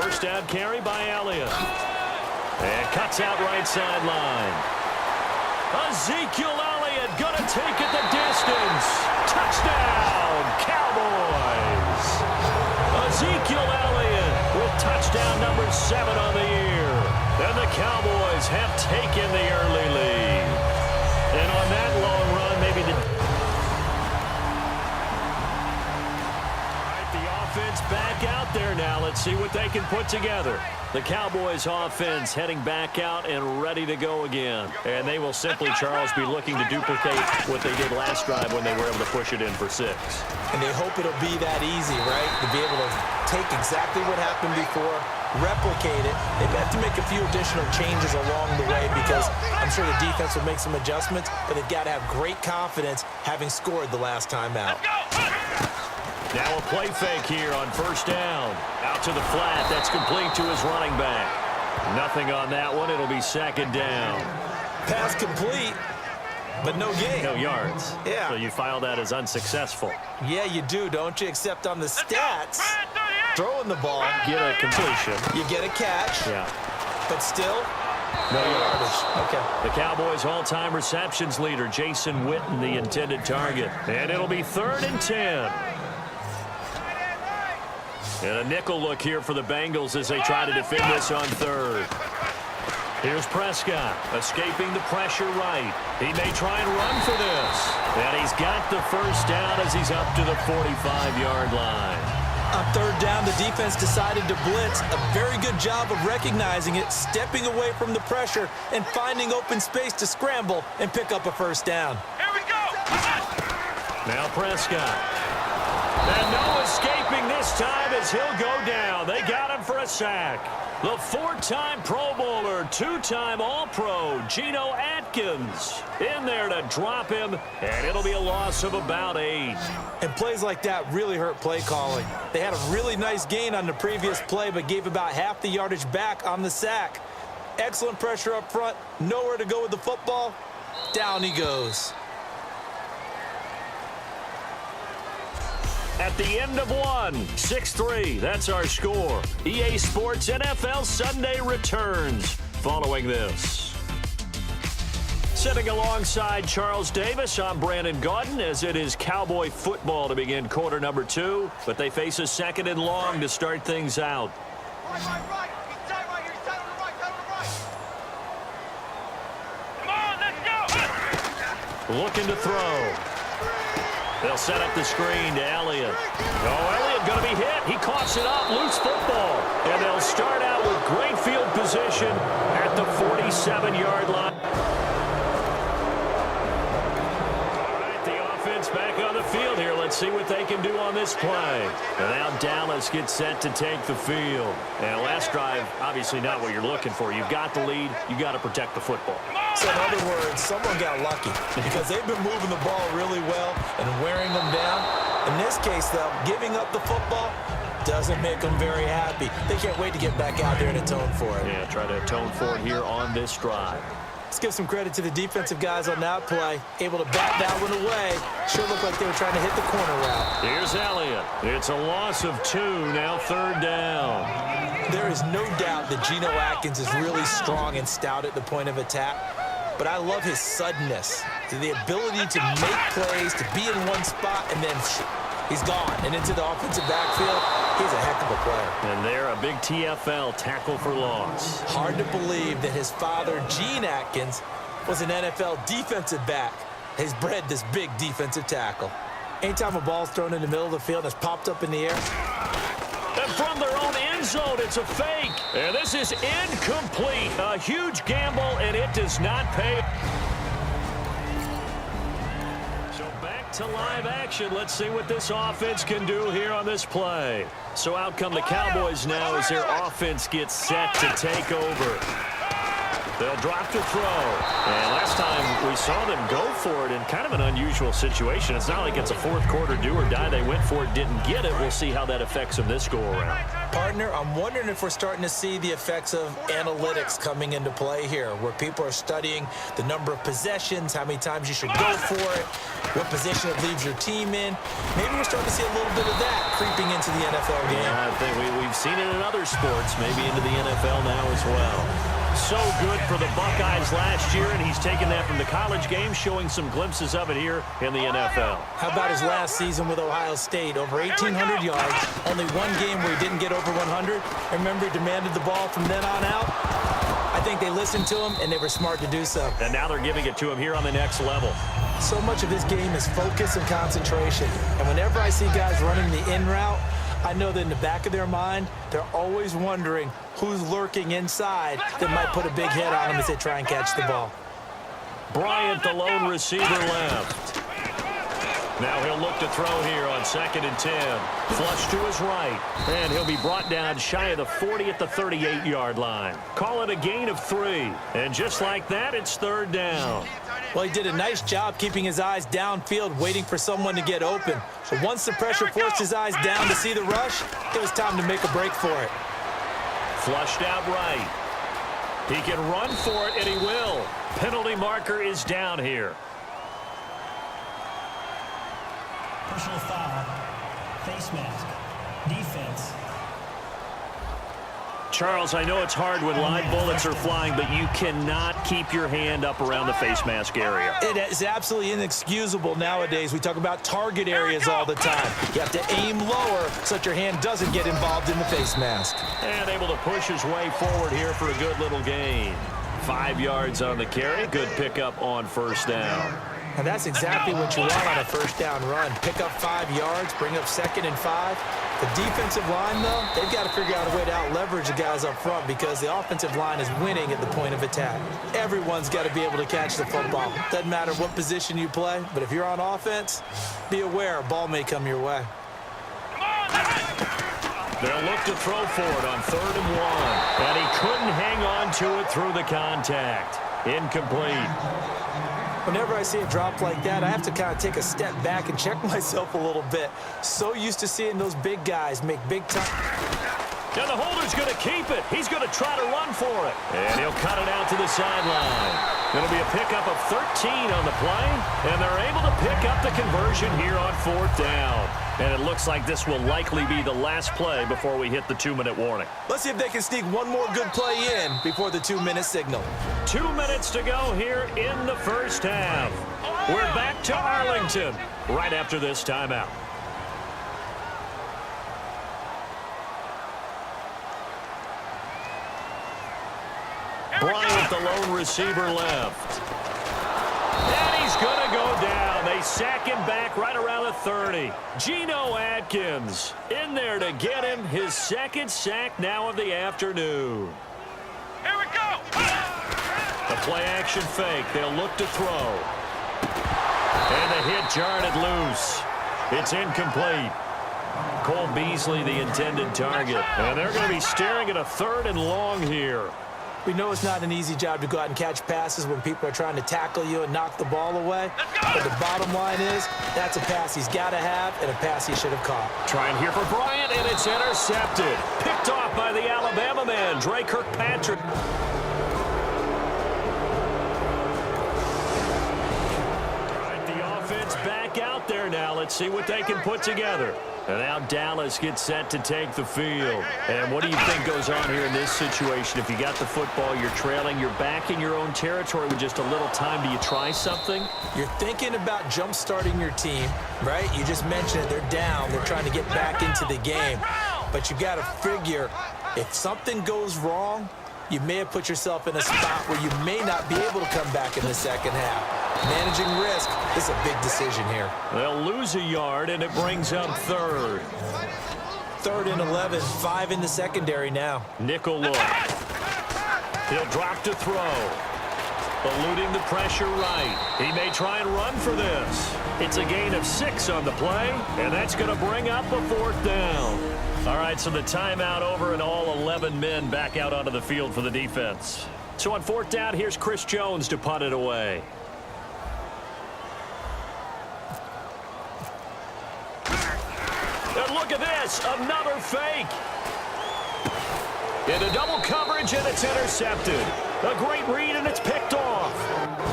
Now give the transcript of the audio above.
First down carry by Elliott. And cuts out right sideline. Ezekiel Elliott going to take it the distance. Touchdown, Cowboys. Ezekiel Elliott with touchdown number 7 on the year. And the Cowboys have taken the early lead. And on that long run, maybe the... All right, the offense back out there now. Let's see what they can put together. The Cowboys offense heading back out and ready to go again. And they will simply, Charles, be looking to duplicate what they did last drive when they were able to push it in for 6. And they hope it'll be that easy, right? To be able to take exactly what happened before, replicate it. They may have to make a few additional changes along the way because I'm sure the defense will make some adjustments, but they've got to have great confidence having scored the last time out. Now a play fake here on first down. Out to the flat. That's complete to his running back. Nothing on that one. It'll be second down. Pass complete, but no gain. No yards. Yeah. So you file that as unsuccessful. Yeah, you do, don't you? Except on the stats, throwing the ball, Get a completion. you get a catch, Yeah. but still, No yards. okay. The Cowboys' all-time receptions leader, Jason Witten, the intended target. And it'll be 3rd and 10. And a nickel look here for the Bengals as they try to defend this on 3rd. Here's Prescott, escaping the pressure right. He may try and run for this. And he's got the first down as he's up to the 45-yard line. On 3rd down, the defense decided to blitz. A very good job of recognizing it, stepping away from the pressure, and finding open space to scramble and pick up a first down. Here we go. Now Prescott. And no escaping this time as he'll go down. They got him for a sack. The 4-time Pro Bowler, 2-time All-Pro, Geno Atkins, in there to drop him, and it'll be a loss of about 8. And plays like that really hurt play calling. They had a really nice gain on the previous play, but gave about half the yardage back on the sack. Excellent pressure up front, nowhere to go with the football. Down he goes. At the end of one, 6-3, that's our score. EA Sports NFL Sunday returns following this. Sitting alongside Charles Davis, I'm Brandon Gaudin, as it is Cowboy football to begin quarter number 2, but they face a 2nd and long to start things out. Right. Inside right here. Inside on the right. Come on, let's go. Looking to throw. They'll set up the screen to Elliott. Oh, Elliott going to be hit. He coughs it up. Loose football. And they'll start out with great field position at the 47-yard line. All right, the offense back on the field here. Let's see what they can do on this play. And now Dallas gets set to take the field. And last drive, obviously not what you're looking for. You've got the lead. You've got to protect the football. So in other words, someone got lucky because they've been moving the ball really well and wearing them down. In this case, though, giving up the football doesn't make them very happy. They can't wait to get back out there and atone for it. Yeah, try to atone for it here on this drive. Let's give some credit to the defensive guys on that play. Able to bat that one away. Sure looked like they were trying to hit the corner route. Here's Elliott. It's a loss of 2, now 3rd down. There is no doubt that Geno Atkins is really strong and stout at the point of attack. But I love his suddenness, the ability to make plays, to be in one spot, and then he's gone. And into the offensive backfield, he's a heck of a player. And there, a big TFL, tackle for loss. Hard to believe that his father, Gene Atkins, was an NFL defensive back. He's bred this big defensive tackle. Anytime a ball's thrown in the middle of the field and it's popped up in the air. And from their own end zone, it's a fake. And this is incomplete. A huge gamble, and it does not pay. So back to live action. Let's see what this offense can do here on this play. So out come the Cowboys now as their offense gets set to take over. They'll drop to throw. And last time we saw them go for it in kind of an unusual situation. It's not like it's a fourth quarter do or die. They went for it, didn't get it. We'll see how that affects them this go-around. Partner, I'm wondering if we're starting to see the effects of analytics coming into play here, where people are studying the number of possessions, how many times you should go for it, what position it leaves your team in. Maybe we're starting to see a little bit of that creeping into the NFL game. Yeah, I think we've seen it in other sports, maybe into the NFL now as well. So good for the Buckeyes last year, and he's taken that from the college game, showing some glimpses of it here in the NFL. How about his last season with Ohio State? Over 1,800 yards, only one game where he didn't get over 100. And remember, he demanded the ball from then on out. I think they listened to him, and they were smart to do so. And now they're giving it to him here on the next level. So much of this game is focus and concentration. And whenever I see guys running the in route, I know that in the back of their mind, they're always wondering who's lurking inside that might put a big hit on them as they try and catch the ball. Bryant, the lone receiver, left. Now he'll look to throw here on 2nd and 10. Flush to his right. And he'll be brought down shy of the 40 at the 38-yard line. Call it a gain of 3. And just like that, it's 3rd down. Well, he did a nice job keeping his eyes downfield, waiting for someone to get open. But once the pressure forced his eyes down to see the rush, it was time to make a break for it. Flushed out right. He can run for it, and he will. Penalty marker is down here. Personal foul, face mask, defense. Charles, I know it's hard when live bullets are flying, but you cannot keep your hand up around the face mask area. It is absolutely inexcusable nowadays. We talk about target areas all the time. You have to aim lower so that your hand doesn't get involved in the face mask. And able to push his way forward here for a good little gain. 5 yards on the carry. Good pickup on 1st down. And that's exactly what you want on a 1st down run. Pick up 5 yards, bring up 2nd and 5. The defensive line, though, they've got to figure out a way to out-leverage the guys up front because the offensive line is winning at the point of attack. Everyone's got to be able to catch the football. Doesn't matter what position you play, but if you're on offense, be aware a ball may come your way. They'll look to throw for it on 3rd and 1. And he couldn't hang on to it through the contact. Incomplete. Whenever I see a drop like that, I have to kind of take a step back and check myself a little bit. So used to seeing those big guys make big time. And the holder's going to keep it. He's going to try to run for it. And he'll cut it out to the sideline. It'll be a pickup of 13 on the play. And they're able to pick up the conversion here on 4th down. And it looks like this will likely be the last play before we hit the 2-minute warning. Let's see if they can sneak one more good play in before the 2-minute signal. 2 minutes to go here in the 1st half. We're back to Arlington right after this timeout. Bryant, the lone receiver, left. And he's going to go down. They sack him back right around the 30. Geno Atkins in there to get him his 2nd sack now of the afternoon. Here we go. The play-action fake. They'll look to throw. And the hit jarred it loose. It's incomplete. Cole Beasley, the intended target. And they're going to be staring at a 3rd and long here. We know it's not an easy job to go out and catch passes when people are trying to tackle you and knock the ball away. But the bottom line is, that's a pass he's got to have and a pass he should have caught. Trying here for Bryant, and it's intercepted. Picked off by the Alabama man, Dre Kirkpatrick. All right, the offense back out there now. Let's see what they can put together. And now Dallas gets set to take the field. And what do you think goes on here in this situation? If you got the football, you're trailing, you're back in your own territory with just a little time. Do you try something? You're thinking about jump-starting your team, right? You just mentioned it. They're down. They're trying to get back into the game. But you got to figure, if something goes wrong, you may have put yourself in a spot where you may not be able to come back in the 2nd half. Managing risk is a big decision here. They'll lose a yard, and it brings up 3rd. 3rd and 11, 5 in the secondary now. Nickel look. He'll drop to throw. Eluding the pressure right. He may try and run for this. It's a gain of 6 on the play, and that's going to bring up a 4th down. All right, so the timeout over and all 11 men back out onto the field for the defense. So on 4th down, here's Chris Jones to punt it away. And look at this, another fake. Into double coverage, and it's intercepted. A great read, and it's picked off.